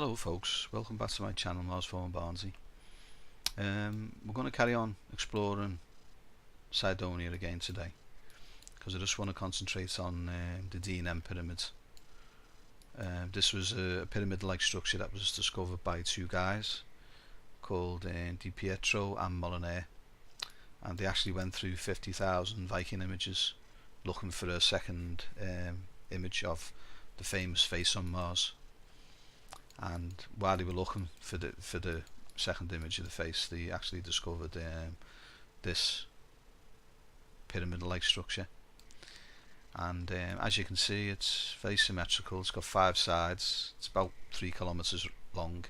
Hello folks, welcome back to my channel, Mars and Barnsey. We're going to carry on exploring Cydonia again today, because I just want to concentrate on the D&M pyramid. This was a pyramid-like structure that was discovered by two guys called Di and Molyneux, and they actually went through 50,000 Viking images looking for a second image of the famous face on Mars. And while they were looking for the second image of the face, they actually discovered this pyramid-like structure. And as you can see, it's very symmetrical. It's got 5 sides. It's about 3 kilometers long.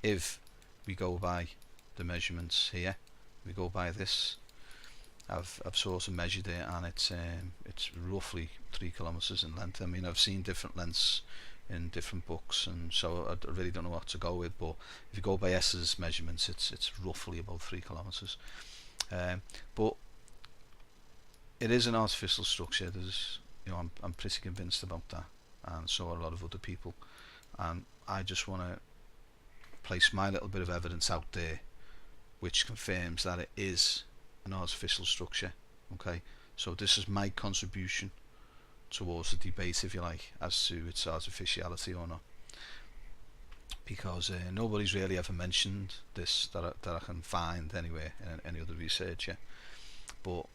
If we go by the measurements here, we go by this. I've sort of measured it, and it's roughly 3 kilometers in length. I mean, I've seen different lengths in different books, and so I really don't know what to go with, but if you go by S's measurements, it's roughly about 3 kilometers. But it is an artificial structure. There's, I'm pretty convinced about that, and so are a lot of other people, and I just want to place my little bit of evidence out there which confirms that it is an artificial structure. Okay, so this is my contribution towards the debate, if you like, as to its artificiality or not, because nobody's really ever mentioned this that I can find anywhere in any other research yet. But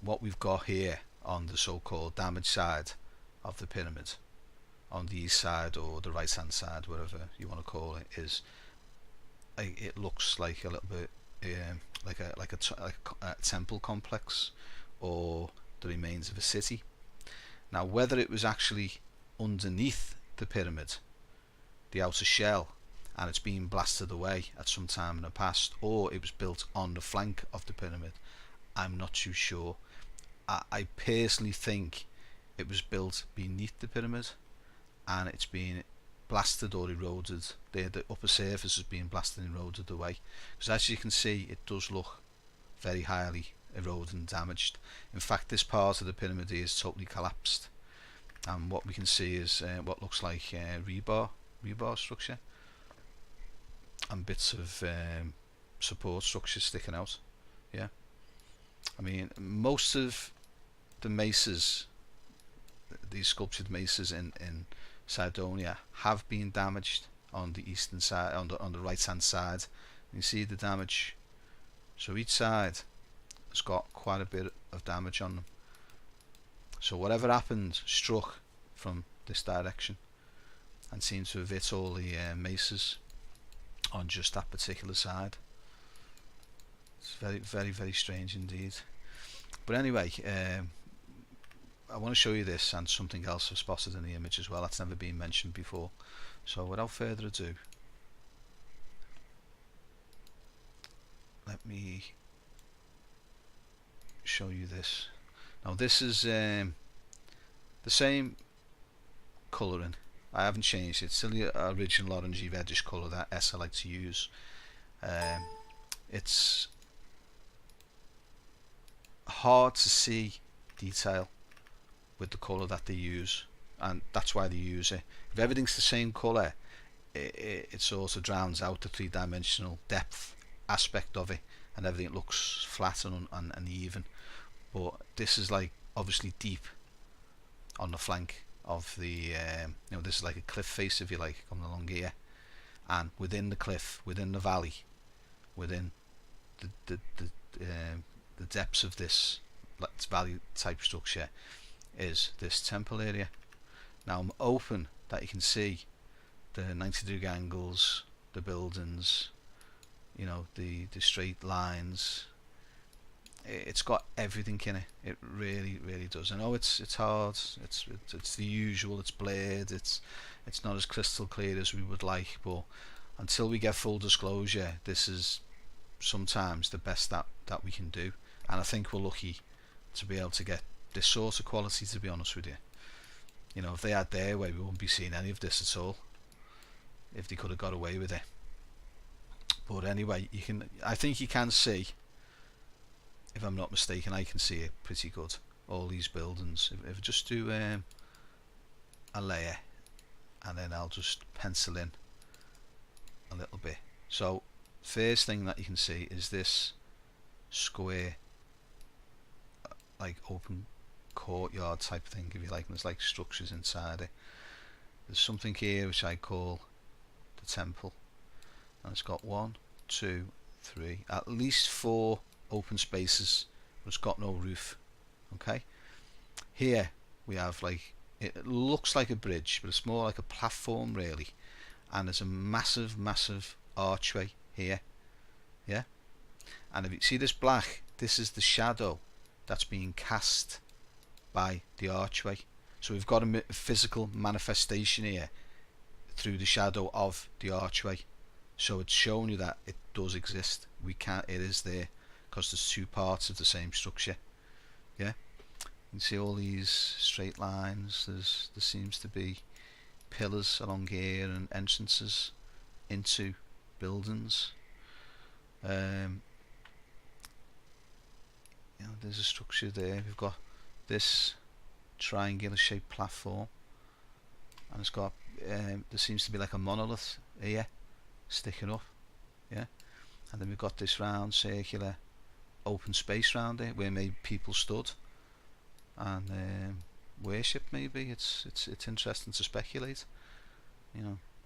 what we've got here on the so-called damaged side of the pyramid, on the east side or the right hand side, whatever you want to call it, is it looks like a little bit like a temple complex or the remains of a city. Now, whether it was actually underneath the pyramid, the outer shell, and it's been blasted away at some time in the past, or it was built on the flank of the pyramid, I'm not too sure. I personally think it was built beneath the pyramid, and it's been blasted or eroded. The upper surface has been blasted and eroded away, because as you can see, it does look very highly eroded and damaged. In fact, this part of the pyramid is totally collapsed, and what we can see is what looks like rebar structure and bits of support structure sticking out. Yeah, I mean, most of the mesas, these sculptured mesas in Cydonia, have been damaged on the eastern side, on the right hand side. You see the damage, so each side has got quite a bit of damage on them. So whatever happened struck from this direction and seemed to have hit all the mesas on just that particular side. It's very, very, very strange indeed. But anyway, I want to show you this and something else I've spotted in the image as well that's never been mentioned before. So without further ado, let me show you this. Now this is the same colouring. I haven't changed it. It's still the original orangey reddish colour that I like to use. It's hard to see detail with the colour that they use, and that's why they use it. If everything's the same colour, it sort of drowns out the three-dimensional depth aspect of it, and everything looks flat and even. But this is like obviously deep on the flank of the this is like a cliff face, if you like, coming along here, and within the cliff, within the valley, within the depths of this valley type structure is this temple area. Now I'm hoping that you can see the 90-degree angles, the buildings, the straight lines. It's got everything in it. It really, really does. I know it's hard. It's the usual. It's blurred. It's not as crystal clear as we would like. But until we get full disclosure, this is sometimes the best that we can do. And I think we're lucky to be able to get this sort of quality, to be honest with you. If they had their way, we wouldn't be seeing any of this at all, if they could have got away with it. But anyway, I think you can see, if I'm not mistaken, I can see it pretty good, all these buildings. If I just do a layer, and then I'll just pencil in a little bit. So first thing that you can see is this square, like open courtyard type thing, if you like, and there's like structures inside it. There's something here which I call the temple, and it's got 1, 2, 3, at least 4 open spaces, but it's got no roof. Okay, here we have, like, it looks like a bridge, but it's more like a platform really, and there's a massive archway here. Yeah, and if you see this black, this is the shadow that's being cast by the archway. So we've got a physical manifestation here through the shadow of the archway. So it's showing you that it does exist. It is there, because there's 2 parts of the same structure. Yeah, you can see all these straight lines. There seems to be pillars along here and entrances into buildings. There's a structure there. We've got this triangular shaped platform, and it's got there seems to be like a monolith here sticking up. Yeah, and then we've got this round circular open space round it where maybe people stood and worship. Maybe it's interesting to speculate.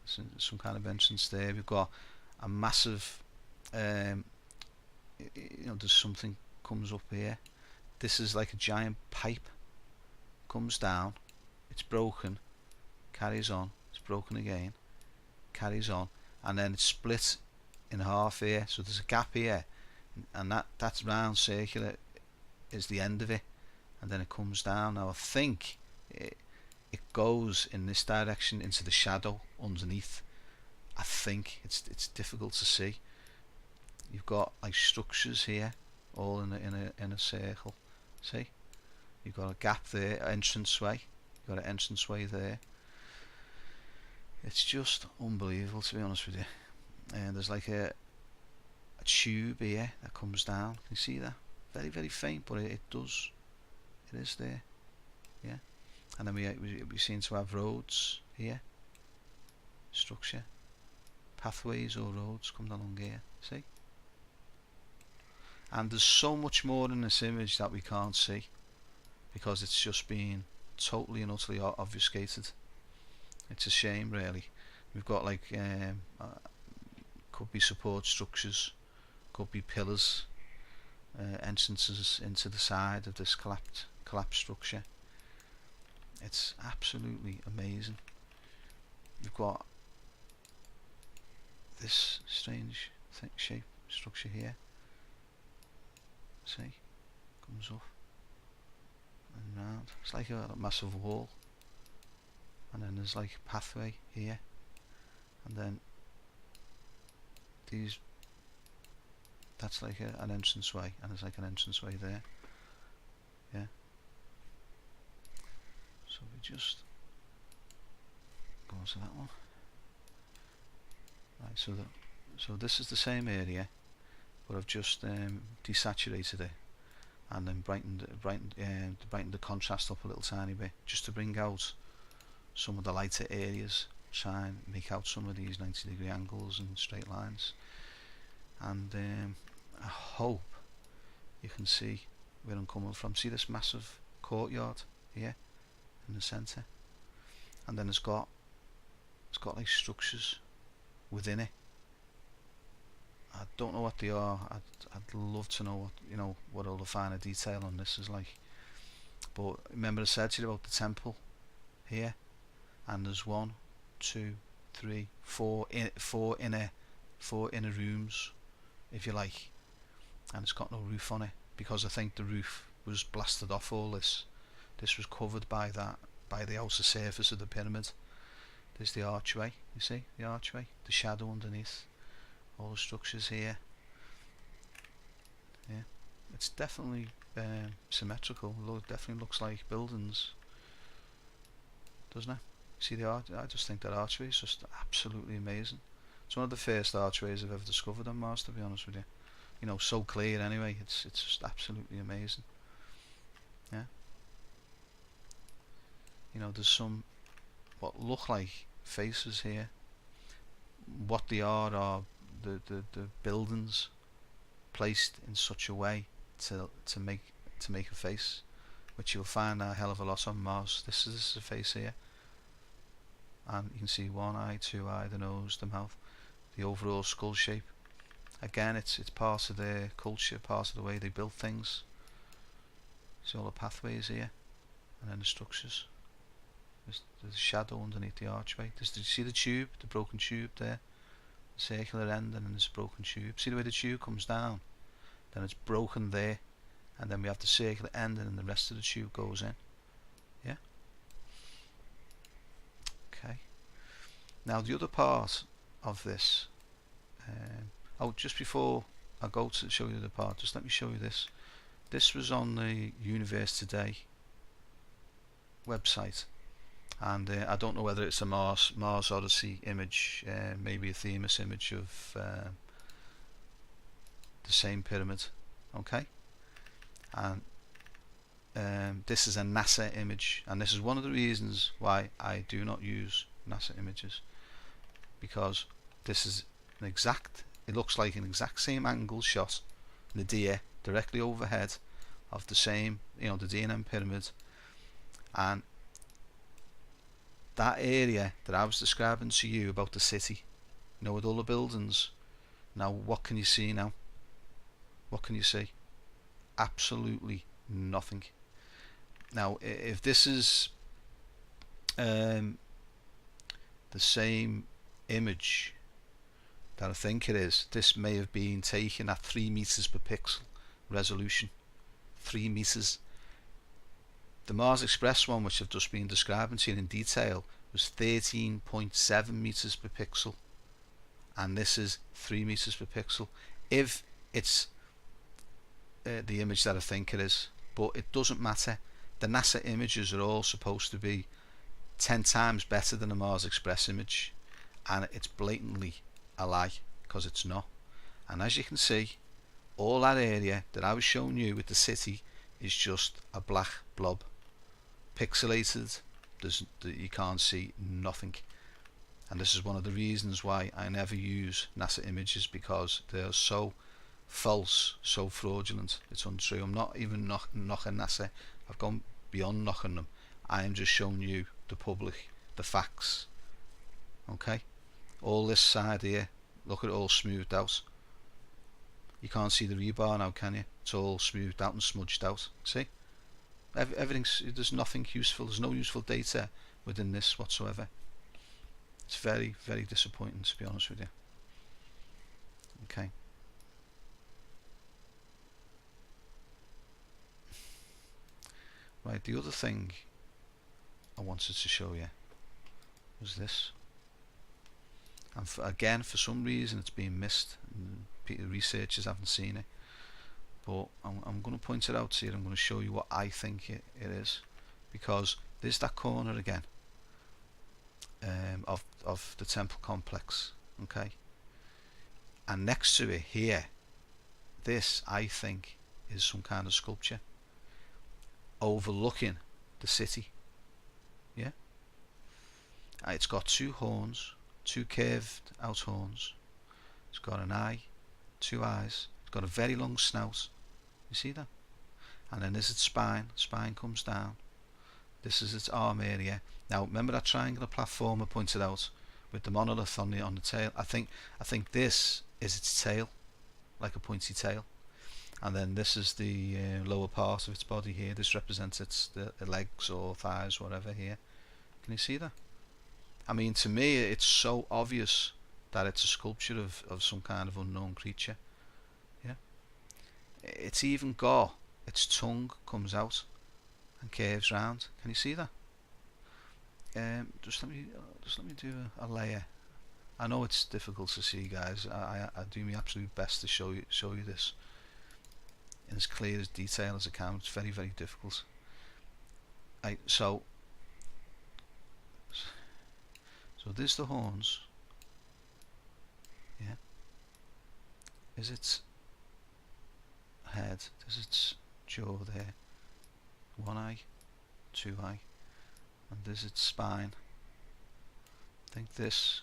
Some kind of entrance there. We've got a massive there's something comes up here. This is like a giant pipe, comes down, it's broken, carries on, it's broken again, carries on, and then it's split in half here. So there's a gap here, and that round circular is the end of it, and then it comes down. Now I think it goes in this direction into the shadow underneath. I think it's difficult to see. You've got like structures here, all in a circle. See, you've got a gap there, entranceway. You've got an entranceway there. It's just unbelievable, to be honest with you. And there's like a tube here that comes down. Can you see that? Very faint, but it is there. Yeah. And then we seem to have roads here. Structure, pathways or roads coming along here. See? And there's so much more in this image that we can't see, because it's just been totally and utterly obfuscated. It's a shame, really. We've got like could be support structures, could be pillars, entrances into the side of this collapsed structure. It's absolutely amazing. You've got this strange shape structure here. See, comes up and round. It's like a massive wall, and then there's like a pathway here, and then that's like an entranceway, and there's like an entranceway there. Yeah. So we just go on to that one. Right. So this is the same area, but I've just desaturated it, and then brightened the contrast up a little tiny bit, just to bring out some of the lighter areas, try and make out some of these 90-degree angles and straight lines. And I hope you can see where I'm coming from. See this massive courtyard here in the centre, and then it's got like structures within it. I don't know what they are. I'd love to know what all the finer detail on this is like. But remember I said to you about the temple here, and there's 1, 2, 3, 4 inner rooms, if you like, and it's got no roof on it, because I think the roof was blasted off all this. This was covered by the outer surface of the pyramid. There's the archway, you see the archway, the shadow underneath, all the structures here. Yeah, it's definitely symmetrical. It definitely looks like buildings, doesn't it? See the art? I just think that archway is just absolutely amazing. It's one of the first archways I've ever discovered on Mars, to be honest with you. So clear anyway. It's just absolutely amazing. Yeah. There's some what look like faces here. what they are the buildings placed in such a way to make a face, which you'll find a hell of a lot on Mars. This is a face here, and you can see one eye, two eye, the nose, the mouth, the overall skull shape. Again, it's part of their culture, part of the way they built things. See all the pathways here, and then the structures. There's a shadow underneath the archway. Do you see the tube, the broken tube there? The circular end, and then there's a broken tube. See the way the tube comes down? Then it's broken there, and then we have the circular end, and then the rest of the tube goes in. Yeah? Okay. Now the other part of this, oh, just before I go to show you the part, just let me show you this. This was on the Universe Today website, and I don't know whether it's a Mars Odyssey image, maybe a Themis image of the same pyramid. Okay, and this is a NASA image, and this is one of the reasons why I do not use NASA images, because this is an exact, it looks like an exact same angle shot, nadir, directly overhead of the same, the D&M pyramid, and that area that I was describing to you about the city, with all the buildings. Now what can you see now? What can you see? Absolutely nothing. Now if this is the same image that I think it is, this may have been taken at 3 meters per pixel resolution. 3 meters. The Mars Express one, which I've just been describing to you in detail, was 13.7 meters per pixel, and this is 3 meters per pixel. If it's the image that I think it is, but it doesn't matter. The NASA images are all supposed to be 10 times better than the Mars Express image, and it's blatantly a lie, because it's not. And as you can see, all that area that I was showing you with the city is just a black blob, pixelated. You can't see nothing, and this is one of the reasons why I never use NASA images, because they're so false, so fraudulent. It's untrue. I'm not even knocking NASA. I've gone beyond knocking them. I am just showing you the public, the facts. Okay, all this side here, look at it all smoothed out. You can't see the rebar now, can you? It's all smoothed out and smudged out. See, everything's, there's nothing useful, there's no useful data within this whatsoever. It's very, very disappointing, to be honest with you. Okay. Right, the other thing I wanted to show you was this. And again, for some reason it's been missed, and researchers haven't seen it, but I'm going to point it out to you. I'm going to show you what I think it is, because there's that corner again of the temple complex, okay, and next to it here, this I think is some kind of sculpture overlooking the city. Yeah, it's got 2 horns, 2 curved out horns. It's got an eye, 2 eyes. It's got a very long snout. You see that? And then there's its spine. Spine comes down. This is its arm area. Now remember that triangular platform I pointed out with the monolith on the tail? I think this is its tail, like a pointy tail. And then this is the lower part of its body here. This represents the legs or thighs, whatever here. Can you see that? I mean, to me, it's so obvious that it's a sculpture of some kind of unknown creature. Yeah. It's even got its tongue comes out and curves round. Can you see that? Just let me do a layer. I know it's difficult to see, guys. I do my absolute best to show you this in as clear as detail as I can. It's very, very difficult. So there's the horns. Yeah. Is its head? There's its jaw there. 1 eye, 2 eye, and there's its spine. I think this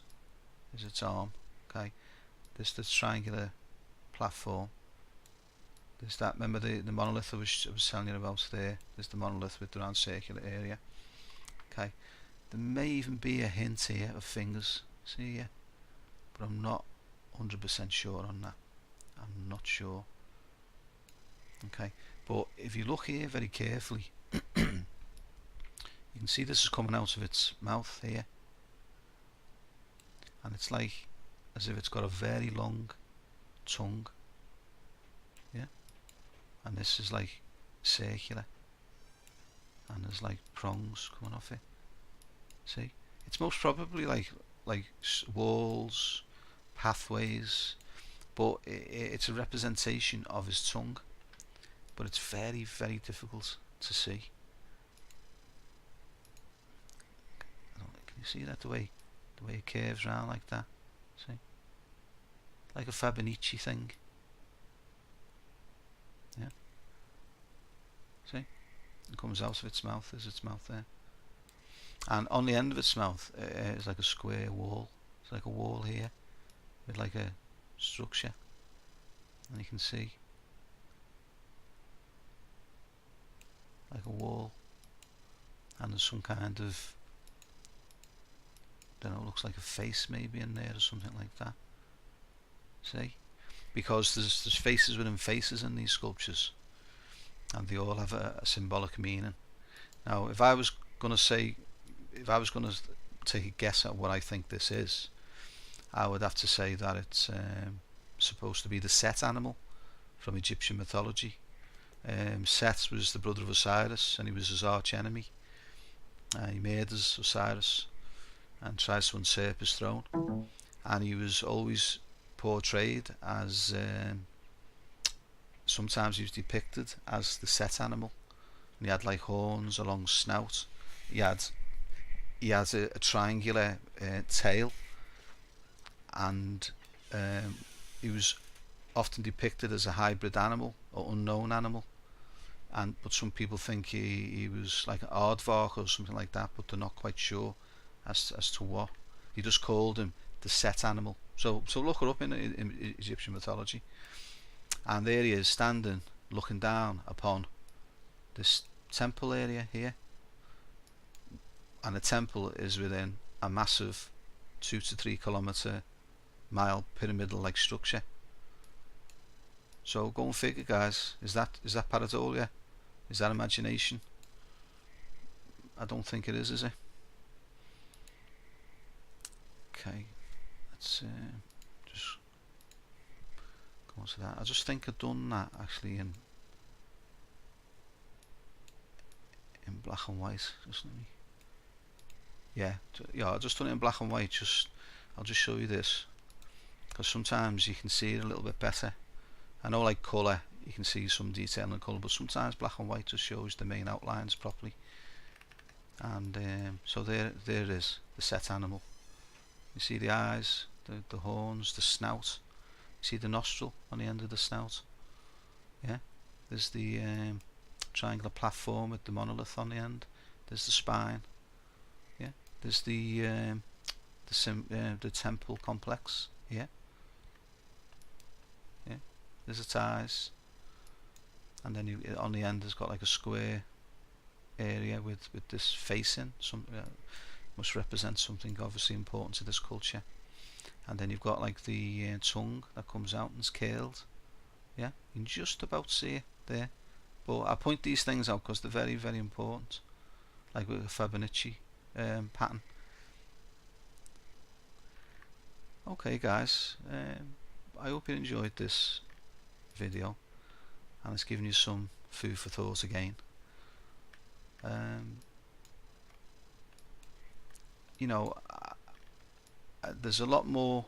is its arm. Okay, this the triangular platform. There's that. Remember the monolith I was telling you about there. There's the monolith with the round circular area. Okay, there may even be a hint here of fingers. See here, but I'm not 100% sure on that. I'm not sure. Okay, but if you look here very carefully, you can see this is coming out of its mouth here, and it's like as if it's got a very long tongue. Yeah, and this is like circular, and there's like prongs coming off it. See, it's most probably like walls, pathways, but it's a representation of his tongue, but it's very, very difficult to see. Can you see that, the way it curves around like that? See, like a Fibonacci thing. Yeah, see, it comes out of its mouth. There's its mouth there, and on the end of its mouth is like a square wall. It's like a wall here with like a structure, and you can see like a wall, and there's some kind of, I don't know, it looks like a face maybe in there or something like that. See, because there's faces within faces in these sculptures, and they all have a symbolic meaning. Now, if I was going to take a guess at what I think this is, I would have to say that it's supposed to be the Set animal from Egyptian mythology. Seth was the brother of Osiris, and he was his arch enemy. He murders Osiris and tries to usurp his throne, and he was always portrayed as, sometimes he was depicted as the Set animal, and he had like horns, a long snout. He had a triangular tail, and he was often depicted as a hybrid animal or unknown animal, but some people think he was like an aardvark or something like that, but they're not quite sure as to what. He just called him the Set animal. So look it up in Egyptian mythology, and there he is standing looking down upon this temple area here, and the temple is within a massive 2 to 3 kilometer mile pyramidal like structure. So go and figure, guys. Is that pareidolia? Is that imagination? I don't think it is it? Okay, let's just go on to that. I just think I've done that actually in black and white. Just let me. Yeah, I just done it in black and white. I'll just show you this, because sometimes you can see it a little bit better. I know, like colour, you can see some detail in the colour, but sometimes black and white just shows the main outlines properly. And so there it is, the Set animal. You see the eyes, the horns, the snout. You see the nostril on the end of the snout. Yeah, there's the triangular platform with the monolith on the end. There's the spine. Yeah, there's the temple complex. Yeah. There's its eyes, and then on the end has got like a square area with this face in. Must represent something obviously important to this culture. And then you've got like the tongue that comes out and is curled. Yeah, you can just about see it there. But I point these things out because they're very, very important. Like with the Fibonacci pattern. Okay, guys. I hope you enjoyed this video, and it's given you some food for thought again. You know, there's a lot more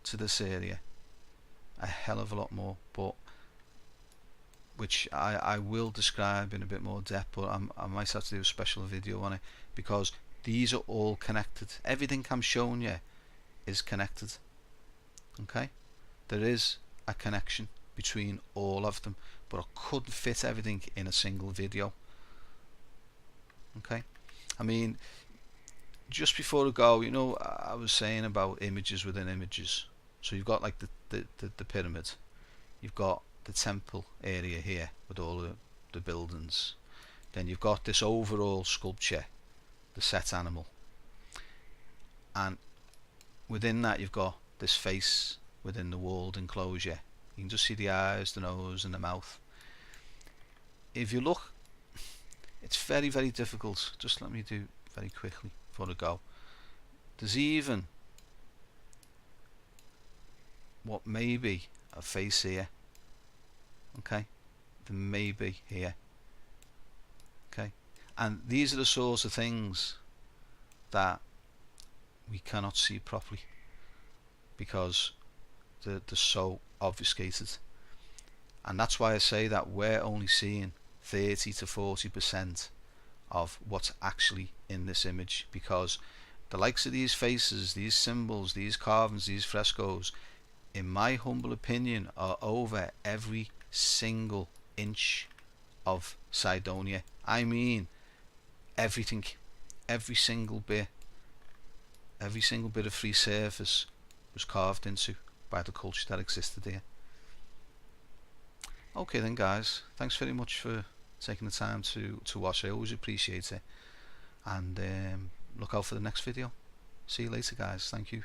to this area, a hell of a lot more, but which I will describe in a bit more depth, but I might have to do a special video on it, because these are all connected. Everything I'm showing you is connected. Okay, there is a connection between all of them, but I couldn't fit everything in a single video. Okay, I mean, just before I go, you know, I was saying about images within images. So you've got like the pyramid, you've got the temple area here with all the buildings, then you've got this overall sculpture, the set animal, and within that you've got this face within the walled enclosure. You can just see the eyes, the nose and the mouth. If you look, it's very, very difficult. Just let me do very quickly before I go. There's even what may be a face here. Okay, there may be here. Okay, and these are the sorts of things that we cannot see properly because they're so obfuscated. And that's why I say that we're only seeing 30 to 40% of what's actually in this image, because the likes of these faces, these symbols, these carvings, these frescoes, in my humble opinion, are over every single inch of Cydonia. I mean everything, every single bit of free surface was carved into by the culture that existed here. Okay then guys, thanks very much for taking the time to watch. I always appreciate it, and look out for the next video. See you later guys, thank you.